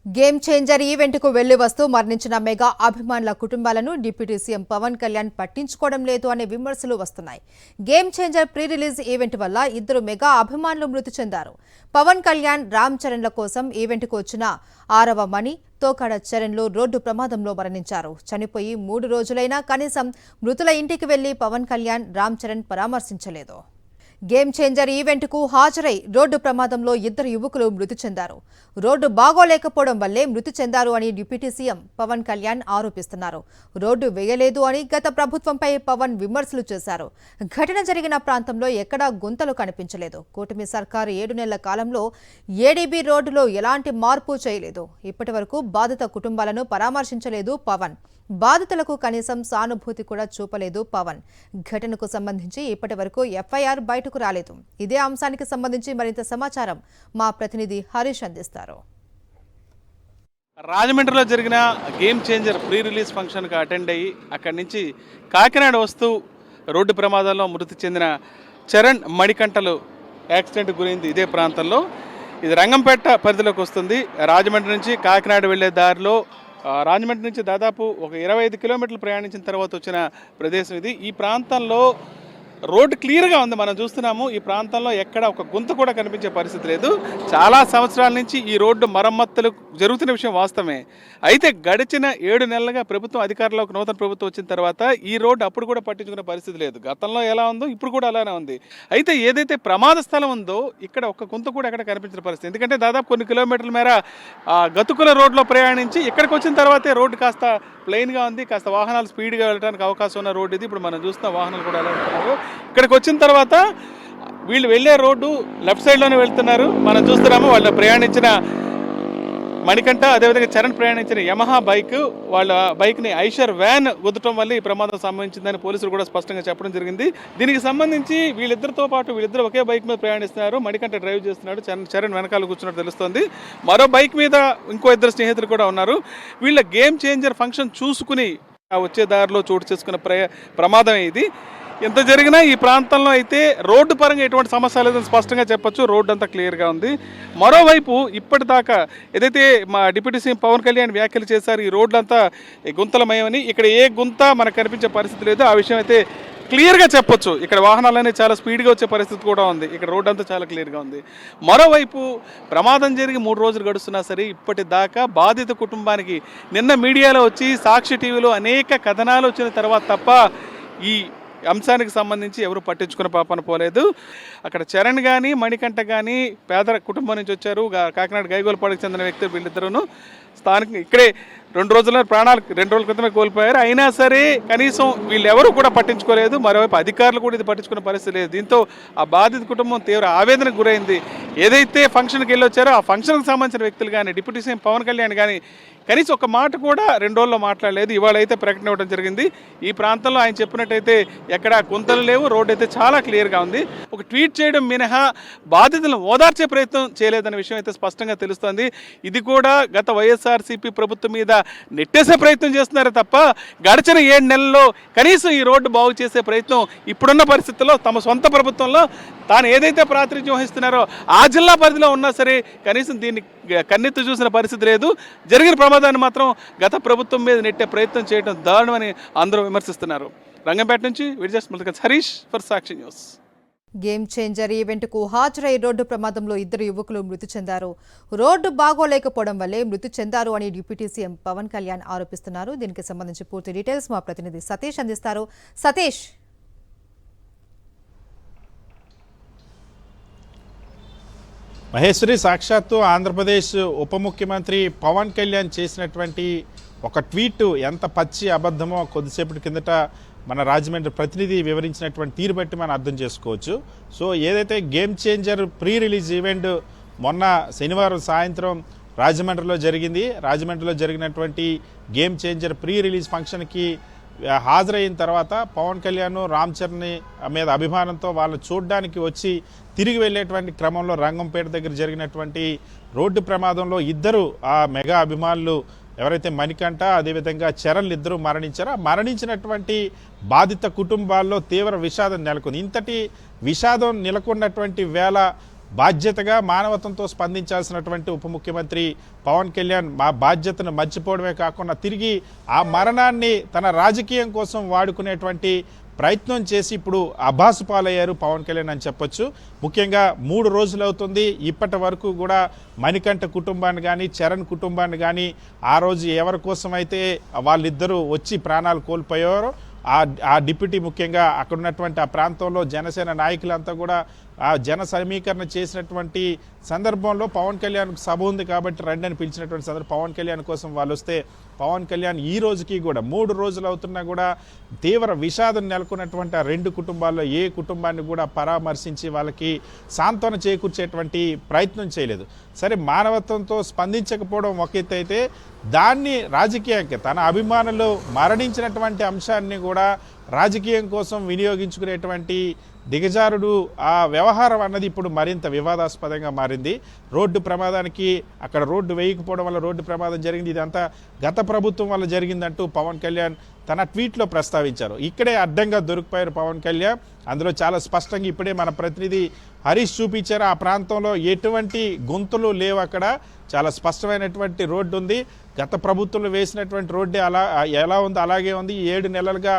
Game changer event కు వెళ్లి వస్తూ మరణించిన మెగా అభిమానుల కుటుంబాలను డిప్యూటీ సీఎం పవన్ కళ్యాణ్ పట్టించుకోవడం లేదు అనే విమర్శలు వస్తున్నాయి. Game changer pre release event వల్ల ఇద్దరు మెగా అభిమానులు మృతి చెందారు. పవన్ కళ్యాణ్, రామ్ చరణ్ల కోసం ఈవెంట్ కు వచ్చిన 6వ మణి తోకాడ చరణ్లు రోడ్డు ప్రమాదంలో మరణించారు. చనిపోయి 3 రోజులైనా కనీసం మృతుల ఇంటికి వెళ్లి పవన్ కళ్యాణ్, రామ్ చరణ్ పరామర్శించలేదు. గేమ్ చేంజర్ ఈవెంట్ కు హాజరై రోడ్డు ప్రమాదంలో ఇద్దరు యువకులు మృతి చెందారు. రోడ్డు బాగోలేకపోవడం వల్లే మృతి చెందారు అని డిప్యూటీ సీఎం పవన్ కళ్యాణ్ ఆరోపిస్తున్నారు. రోడ్డు వేయలేదు అని గత ప్రభుత్వంపై పవన్ విమర్శలు చేశారు. ఘటన జరిగిన ప్రాంతంలో ఎక్కడా గుంతలు కనిపించలేదు. కూటమి సర్కారు 7 నెలల కాలంలో ఏడీబీ రోడ్డులో ఎలాంటి మార్పు చేయలేదు. ఇప్పటి వరకు బాధిత కుటుంబాలను పరామర్శించలేదు పవన్. బాధితులకు కనీసం సానుభూతి కూడా చూపలేదు పవన్. ఘటనకు సంబంధించి ఇప్పటి వరకు ఎఫ్ఐఆర్ బయటకు రాలేదు. ఇదే అంశానికి సంబంధించి మరింత సమాచారం మా ప్రతినిధి హరీష్ అందిస్తారు. రాజమండ్రిలో జరిగిన గేమ్ చేంజర్ ప్రీ రిలీజ్ ఫంక్షన్కి అటెండ్ అయ్యి అక్కడి నుంచి కాకినాడ వస్తూ రోడ్డు ప్రమాదంలో మృతి చెందిన చరణ్ మణికంఠలు యాక్సిడెంట్ గురైంది ఇదే ప్రాంతంలో. ఇది రంగంపేట పరిధిలోకి వస్తుంది. రాజమండ్రి నుంచి కాకినాడ వెళ్లే దారిలో రాజమండ్రి నుంచి దాదాపు ఒక 25 కిలోమీటర్లు ప్రయాణించిన తర్వాత వచ్చిన ప్రదేశం ఇది. ఈ ప్రాంతంలో రోడ్డు క్లియర్గా ఉంది, మనం చూస్తున్నాము. ఈ ప్రాంతంలో ఎక్కడ ఒక గుంత కూడా కనిపించే పరిస్థితి లేదు. చాలా సంవత్సరాల నుంచి ఈ రోడ్డు మరమ్మతులు జరుగుతున్న విషయం వాస్తవమే. అయితే గడిచిన 7 నెలలుగా ప్రభుత్వం అధికారంలోకి నూతన ప్రభుత్వం వచ్చిన తర్వాత ఈ రోడ్డు అప్పుడు కూడా పట్టించుకునే పరిస్థితి లేదు. గతంలో ఎలా ఉందో ఇప్పుడు కూడా అలానే ఉంది. అయితే ఏదైతే ప్రమాద స్థలం ఉందో ఇక్కడ ఒక గుంత కూడా ఎక్కడ కనిపించిన పరిస్థితి. ఎందుకంటే దాదాపు కొన్ని కిలోమీటర్ల మేర గతుకుల రోడ్లో ప్రయాణించి ఇక్కడికి వచ్చిన తర్వాతే రోడ్డు కాస్త ప్లెయిన్గా ఉంది, కాస్త వాహనాలు స్పీడ్గా వెళ్ళడానికి అవకాశం ఉన్న రోడ్డు ఇది. ఇప్పుడు మనం చూస్తున్న వాహనాలు కూడా ఎలా వెళ్తున్నారు. ఇక్కడికి వచ్చిన తర్వాత వీళ్ళు వెళ్ళే రోడ్డు లెఫ్ట్ సైడ్లోనే వెళ్తున్నారు. మనం చూస్తున్నాము వాళ్ళు ప్రయాణించిన మణికంఠ, అదేవిధంగా చరణ్ ప్రయాణించిన యమహా బైక్, వాళ్ళ బైక్ని ఐషర్ వ్యాన్ గుద్దటం వల్ల ఈ ప్రమాదం సంభవించిందని పోలీసులు కూడా స్పష్టంగా చెప్పడం జరిగింది. దీనికి సంబంధించి వీళ్ళిద్దరితో పాటు వీళ్ళిద్దరు ఒకే బైక్ మీద ప్రయాణిస్తున్నారు. మణికంఠ డ్రైవ్ చేస్తున్నాడు, చరణ్ వెనకాల కూర్చున్నట్టు తెలుస్తోంది. మరో బైక్ మీద ఇంకో ఇద్దరు స్నేహితులు కూడా ఉన్నారు. వీళ్ళ గేమ్ చేంజర్ ఫంక్షన్ చూసుకుని వచ్చే దారిలో చోటు చేసుకున్న ప్రమాదం ఇది. ఎంత జరిగినా ఈ ప్రాంతంలో అయితే రోడ్డు పరంగా ఎటువంటి సమస్య లేదని స్పష్టంగా చెప్పొచ్చు. రోడ్డు అంతా క్లియర్గా ఉంది. మరోవైపు ఇప్పటిదాకా ఏదైతే మా డిప్యూటీ సీఎం పవన్ కళ్యాణ్ వ్యాఖ్యలు చేశారు, ఈ రోడ్లు అంతా గుంతలమయమని, ఇక్కడ ఏ గుంత మనకు కనిపించే పరిస్థితి లేదు. ఆ విషయం అయితే క్లియర్గా చెప్పొచ్చు. ఇక్కడ వాహనాలనే చాలా స్పీడ్గా వచ్చే పరిస్థితి కూడా ఉంది. ఇక్కడ రోడ్డు అంతా చాలా క్లియర్గా ఉంది. మరోవైపు ప్రమాదం జరిగి 3 రోజులు గడుస్తున్నా సరే ఇప్పటిదాకా బాధిత కుటుంబానికి నిన్న మీడియాలో వచ్చి సాక్షి టీవీలో అనేక కథనాలు వచ్చిన తర్వాత తప్ప ఈ అంశానికి సంబంధించి ఎవరు పట్టించుకున్న పాపన పోలేదు. అక్కడ చరణ్ కానీ మణికంఠ కానీ పేద కుటుంబం నుంచి వచ్చారు. కాకినాడ గైగోలపాడుకు చెందిన వ్యక్తులు వీళ్ళిద్దరూ స్థానికంగా ఇక్కడే 2 రోజుల ప్రాణాలు 2 రోజుల క్రితమే కోల్పోయారు. అయినా సరే కనీసం వీళ్ళెవరూ కూడా పట్టించుకోలేదు. మరోవైపు అధికారులు కూడా ఇది పట్టించుకునే పరిస్థితి లేదు. దీంతో ఆ బాధిత కుటుంబం తీవ్ర ఆవేదనకు గురైంది. ఏదైతే ఫంక్షన్కి వెళ్ళొచ్చారో ఆ ఫంక్షన్కి సంబంధించిన వ్యక్తులు కానీ డిప్యూటీ సీఎం పవన్ కళ్యాణ్ కానీ కనీసం ఒక మాట కూడా 2 రోజుల్లో మాట్లాడలేదు. ఇవాళ అయితే ప్రకటన ఇవ్వడం జరిగింది. ఈ ప్రాంతంలో ఆయన చెప్పినట్టయితే ఎక్కడా గుంతలు లేవు, రోడ్డు అయితే చాలా క్లియర్గా ఉంది. ఒక ట్వీట్ చేయడం మినహా బాధితులను ఓదార్చే ప్రయత్నం చేయలేదనే విషయం అయితే స్పష్టంగా తెలుస్తోంది. ఇది కూడా గత వైఎస్ఆర్సీపీ ప్రభుత్వం మీద నెట్టేసే ప్రయత్నం చేస్తున్నారే తప్ప గడిచిన 7 నెలల్లో కనీసం ఈ రోడ్డు బాగు చేసే ప్రయత్నం ఇప్పుడున్న పరిస్థితుల్లో తమ సొంత ప్రభుత్వంలో తాను ఏదైతే ప్రాతినిధ్యం వహిస్తున్నారో ఆ జిల్లా పరిధిలో ఉన్నా సరే కనీసం దీన్ని కన్నెత్తి చూసిన పరిస్థితి లేదు. జరిగిన ప్రమాదాన్ని మాత్రం గత ప్రభుత్వం మీద నెట్టే ప్రయత్నం చేయడం దారుణమని అందరూ విమర్శిస్తున్నారు. రంగంపేట నుంచి Harish for Sakshi news. Game changer event కు హాజరై రోడ్డు ప్రమాదంలో ఇద్దరు యువకులు మృతి చెందారు. రోడ్డు బాగోలేకపోవడం వల్లే మృతి చెందారు అని డిప్యూటీ సీఎం పవన్ కళ్యాణ్ ఆరోపిస్తున్నారు. దీనికి సంబంధించి పూర్తి డీటెయిల్స్ మా ప్రతినిధి సతీష్ అందిస్తారు. సతీష్, మహేశ్వరి, సాక్షాత్తు ఆంధ్రప్రదేశ్ ఉప ముఖ్యమంత్రి పవన్ కళ్యాణ్ చేసినటువంటి ఒక ట్వీట్ ఎంత పచ్చి అబద్ధమో కొద్దిసేపటి కిందట మన రాజమండ్రి ప్రతినిధి వివరించినటువంటి తీరు బట్టి మనం అర్థం చేసుకోవచ్చు. సో ఏదైతే game changer pre release event మొన్న శనివారం సాయంత్రం రాజమండ్రిలో జరిగింది. రాజమండ్రిలో జరిగినటువంటి గేమ్ చేంజర్ ప్రీ రిలీజ్ ఫంక్షన్కి హాజరైన తర్వాత పవన్ కళ్యాణ్, రామ్ చరణ్ మీద అభిమానంతో వాళ్ళని చూడడానికి వచ్చి తిరిగి వెళ్ళేటువంటి క్రమంలో రంగంపేట దగ్గర జరిగినటువంటి రోడ్డు ప్రమాదంలో ఇద్దరు ఆ మెగా అభిమానులు ఎవరైతే మణికంఠ అదేవిధంగా చరణ్లు ఇద్దరు మరణించారో మరణించినటువంటి బాధిత కుటుంబాల్లో తీవ్ర విషాదం నెలకొంది. ఇంతటి విషాదం నెలకొన్నటువంటి వేళ బాధ్యతగా మానవత్వంతో స్పందించాల్సినటువంటి ఉప ముఖ్యమంత్రి పవన్ కళ్యాణ్ మా బాధ్యతను మర్చిపోవడమే కాకుండా తిరిగి ఆ మరణాన్ని తన రాజకీయం కోసం వాడుకునేటువంటి ప్రయత్నం చేసి ఇప్పుడు అభాసు పాలయ్యారు పవన్ కళ్యాణ్ అని చెప్పొచ్చు. ముఖ్యంగా 3 రోజులు అవుతుంది. ఇప్పటి వరకు కూడా మణికంఠ కుటుంబాన్ని కానీ చరణ్ కుటుంబాన్ని కానీ ఆ రోజు ఎవరి కోసమైతే వాళ్ళిద్దరూ వచ్చి ప్రాణాలు కోల్పోయారో ఆ డిప్యూటీ ముఖ్యంగా అక్కడ ఉన్నటువంటి ఆ ప్రాంతంలో జనసేన నాయకులంతా కూడా ఆ జన సమీకరణ చేసినటువంటి సందర్భంలో పవన్ కళ్యాణ్ సభ ఉంది కాబట్టి రండి అని పిలిచినటువంటి సందర్భం పవన్ కళ్యాణ్ కోసం వాళ్ళు వస్తే పవన్ కళ్యాణ్ ఈ రోజుకి కూడా 3 రోజులు అవుతున్నా కూడా తీవ్ర విషాదం నెలకొన్నటువంటి ఆ 2 కుటుంబాల్లో ఏ కుటుంబాన్ని కూడా పరామర్శించి వాళ్ళకి సాంత్వన చేకూర్చేటువంటి ప్రయత్నం చేయలేదు. సరే, మానవత్వంతో స్పందించకపోవడం ఒక ఎత్తు అయితే దాన్ని రాజకీయంగా తన అభిమానులు మరణించినటువంటి అంశాన్ని కూడా రాజకీయం కోసం వినియోగించుకునేటువంటి దిగజారుడు ఆ వ్యవహారం అన్నది ఇప్పుడు మరింత వివాదాస్పదంగా మారింది. రోడ్డు ప్రమాదానికి అక్కడ రోడ్డు వేయకపోవడం వల్ల రోడ్డు ప్రమాదం జరిగింది, ఇదంతా గత ప్రభుత్వం వల్ల జరిగిందంటూ పవన్ కళ్యాణ్ తన ట్వీట్లో ప్రస్తావించారు. ఇక్కడే అడ్డంగా దొరికిపోయారు పవన్ కళ్యాణ్. అందులో చాలా స్పష్టంగా ఇప్పుడే మన ప్రతినిధి హరీష్ చూపించారు. ఆ ప్రాంతంలో ఎటువంటి గొంతులు లేవు, అక్కడ చాలా స్పష్టమైనటువంటి రోడ్డు ఉంది. గత ప్రభుత్వంలో వేసినటువంటి రోడ్డే ఎలా ఉందో అలాగే ఉంది. 7 నెలలుగా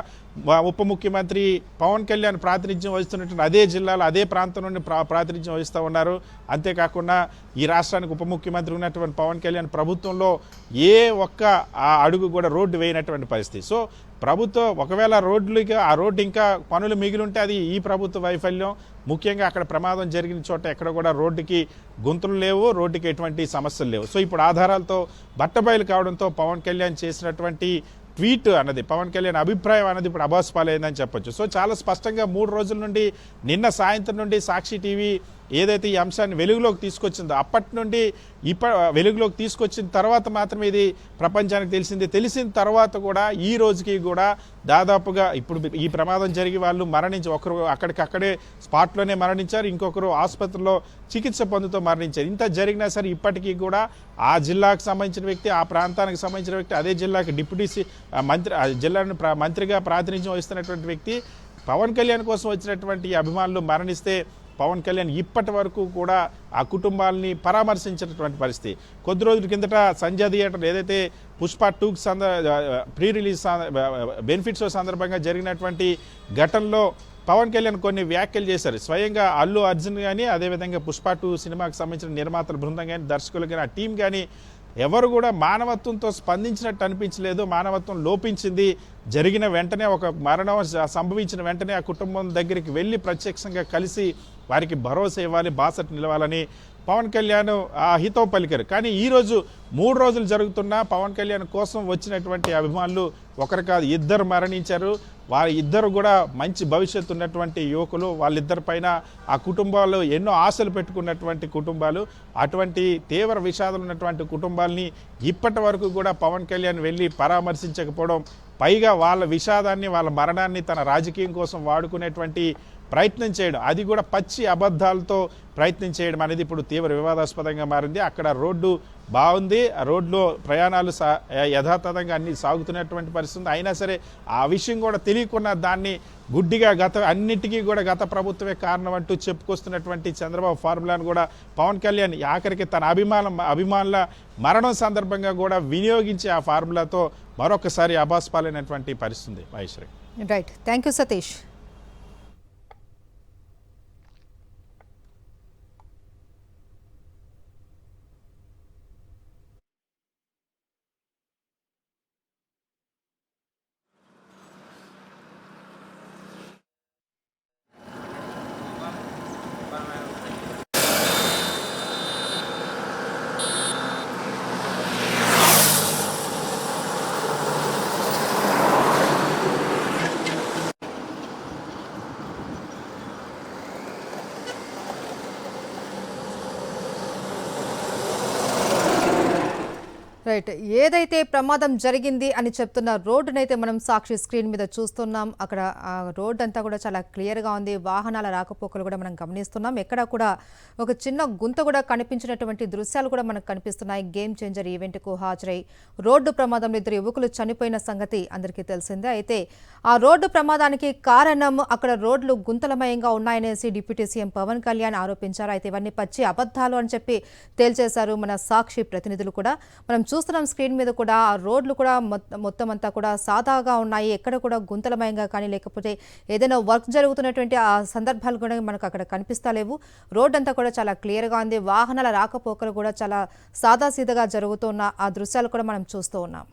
ఉప ముఖ్యమంత్రి పవన్ కళ్యాణ్ ప్రాతినిధ్యం వహిస్తున్నటువంటి అదే జిల్లాలో అదే ప్రాంతం నుండి ప్రాతినిధ్యం వహిస్తూ ఉన్నారు. అంతేకాకుండా ఈ రాష్ట్రానికి ఉప ముఖ్యమంత్రి ఉన్నటువంటి పవన్ కళ్యాణ్ ప్రభుత్వంలో ఏ ఒక్క అడుగు కూడా రోడ్డు వేయనటువంటి పరిస్థితి. సో ప్రభుత్వం ఒకవేళ ఆ రోడ్డు ఇంకా పనులు మిగిలి ఉంటే అది ఈ ప్రభుత్వ వైఫల్యం. ముఖ్యంగా అక్కడ ప్రమాదం జరిగిన చోట ఎక్కడ కూడా రోడ్డుకి గుంతలు లేవు, రోడ్డుకి ఎటువంటి సమస్యలు లేవు. సో ఇప్పుడు ఆధారాలతో బట్టబయలు కావడంతో పవన్ కళ్యాణ్ చేసినటువంటి ట్వీట్ అన్నది, పవన్ కళ్యాణ్ అభిప్రాయం అన్నది ఇప్పుడు అబాస్ పాలైందని చెప్పొచ్చు. సో చాలా స్పష్టంగా 3 రోజుల నుండి నిన్న సాయంత్రం నుండి సాక్షి టీవీ ఏదైతే ఈ అంశాన్ని వెలుగులోకి తీసుకొచ్చిందో అప్పటి నుండి వెలుగులోకి తీసుకొచ్చిన తర్వాత మాత్రమే ఇది ప్రపంచానికి తెలిసిన తర్వాత కూడా ఈ రోజుకి కూడా దాదాపుగా ఇప్పుడు ఈ ప్రమాదం జరిగి వాళ్ళు ఒకరు అక్కడికక్కడే స్పాట్లోనే మరణించారు, ఇంకొకరు ఆసుపత్రిలో చికిత్స పొందుతూ మరణించారు. ఇంత జరిగినా సరే ఇప్పటికీ కూడా ఆ జిల్లాకు సంబంధించిన వ్యక్తి, ఆ ప్రాంతానికి సంబంధించిన వ్యక్తి, అదే జిల్లాకి డిప్యూటీ జిల్లాను మంత్రిగా ప్రాతినిధ్యం వహిస్తున్నటువంటి వ్యక్తి పవన్ కళ్యాణ్ కోసం వచ్చినటువంటి అభిమానులు మరణిస్తే పవన్ కళ్యాణ్ ఇప్పటి వరకు కూడా ఆ కుటుంబాలని పరామర్శించినటువంటి పరిస్థితి. కొద్ది రోజుల కిందట సంజయ్ థియేటర్ ఏదైతే పుష్ప 2 ప్రీ రిలీజ్ బెనిఫిట్స్ సందర్భంగా జరిగినటువంటి ఘటనలో పవన్ కళ్యాణ్ కొన్ని వ్యాఖ్యలు చేశారు. స్వయంగా అల్లు అర్జున్ కానీ అదేవిధంగా పుష్ప 2 సినిమాకి సంబంధించిన నిర్మాతల బృందం కానీ దర్శకులు కానీ ఆ టీం కానీ ఎవరు కూడా మానవత్వంతో స్పందించినట్టు అనిపించలేదు. మానవత్వం లోపించింది. జరిగిన వెంటనే ఒక మరణం సంభవించిన వెంటనే ఆ కుటుంబం దగ్గరికి వెళ్ళి ప్రత్యక్షంగా కలిసి వారికి భరోసా ఇవ్వాలి, బాసట నిలవాలని పవన్ కళ్యాణ్ హితవు పలికారు. కానీ ఈరోజు 3 రోజులు జరుగుతున్నా పవన్ కళ్యాణ్ కోసం వచ్చినటువంటి అభిమానులు ఒకరు కాదు 2 మరణించారు. వారి ఇద్దరు కూడా మంచి భవిష్యత్తు ఉన్నటువంటి యువకులు. వాళ్ళిద్దరి పైన ఆ కుటుంబాలు ఎన్నో ఆశలు పెట్టుకున్నటువంటి కుటుంబాలు. అటువంటి తీవ్ర విషాదం ఉన్నటువంటి కుటుంబాలని ఇప్పటి వరకు కూడా పవన్ కళ్యాణ్ వెళ్ళి పరామర్శించకపోవడం, పైగా వాళ్ళ విషాదాన్ని వాళ్ళ మరణాన్ని తన రాజకీయం కోసం వాడుకునేటువంటి ప్రయత్నం చేయడం, అది కూడా పచ్చి అబద్ధాలతో ప్రయత్నం చేయడం అనేది ఇప్పుడు తీవ్ర వివాదాస్పదంగా మారింది. అక్కడ రోడ్డు బాగుంది, ఆ రోడ్లో ప్రయాణాలు యథాతథంగా అన్ని సాగుతున్నటువంటి పరిస్థితి. అయినా సరే ఆ విషయం కూడా తెలియకుండా దాన్ని గుడ్డిగా అన్నిటికీ కూడా గత ప్రభుత్వమే కారణం అంటూ చెప్పుకొస్తున్నటువంటి చంద్రబాబు ఫార్ములాను కూడా పవన్ కళ్యాణ్ ఆఖరికి తన అభిమానుల మరణం సందర్భంగా కూడా వినియోగించి ఆ ఫార్ములాతో మరొకసారి అబాస్ పాలైనటువంటి పరిస్థితి. Maheshwari. Right, thank you Satish. Right. ఏదైతే ప్రమాదం జరిగింది అని చెప్తున్న రోడ్డునైతే మనం సాక్షి స్క్రీన్ మీద చూస్తున్నాం. అక్కడ ఆ రోడ్ అంతా కూడా చాలా క్లియర్గా ఉంది. వాహనాల రాకపోకలు కూడా మనం గమనిస్తున్నాం. ఎక్కడ కూడా ఒక చిన్న గుంత కూడా కనిపించినటువంటి దృశ్యాలు కూడా మనకు కనిపిస్తున్నాయి. గేమ్ చేంజర్ ఈవెంట్కు హాజరై రోడ్డు ప్రమాదంలో 2 యువకులు చనిపోయిన సంగతి అందరికీ తెలిసిందే. అయితే ఆ రోడ్డు ప్రమాదానికి కారణం అక్కడ రోడ్లు గుంతలమయంగా ఉన్నాయనేసి డిప్యూటీ సీఎం పవన్ కళ్యాణ్ ఆరోపించారు. అయితే ఇవన్నీ పచ్చి అబద్ధాలు అని చెప్పి తేల్చేశారు మన సాక్షి ప్రతినిధులు కూడా. మనం చూస్తున్నాం స్క్రీన్ మీద కూడా ఆ రోడ్లు కూడా మొత్తం అంతా కూడా సాదాగా ఉన్నాయి. ఎక్కడ కూడా గుంతలమయంగా కానీ లేకపోతే ఏదైనా వర్క్ జరుగుతున్నటువంటి ఆ సందర్భాలు కూడా మనకు అక్కడ కనిపిస్తలేవు. రోడ్ అంతా కూడా చాలా క్లియర్గా ఉంది. వాహనాల రాకపోకలు కూడా చాలా సాదాసీదగా జరుగుతున్న ఆ దృశ్యాలు కూడా మనం చూస్తూ ఉన్నాం.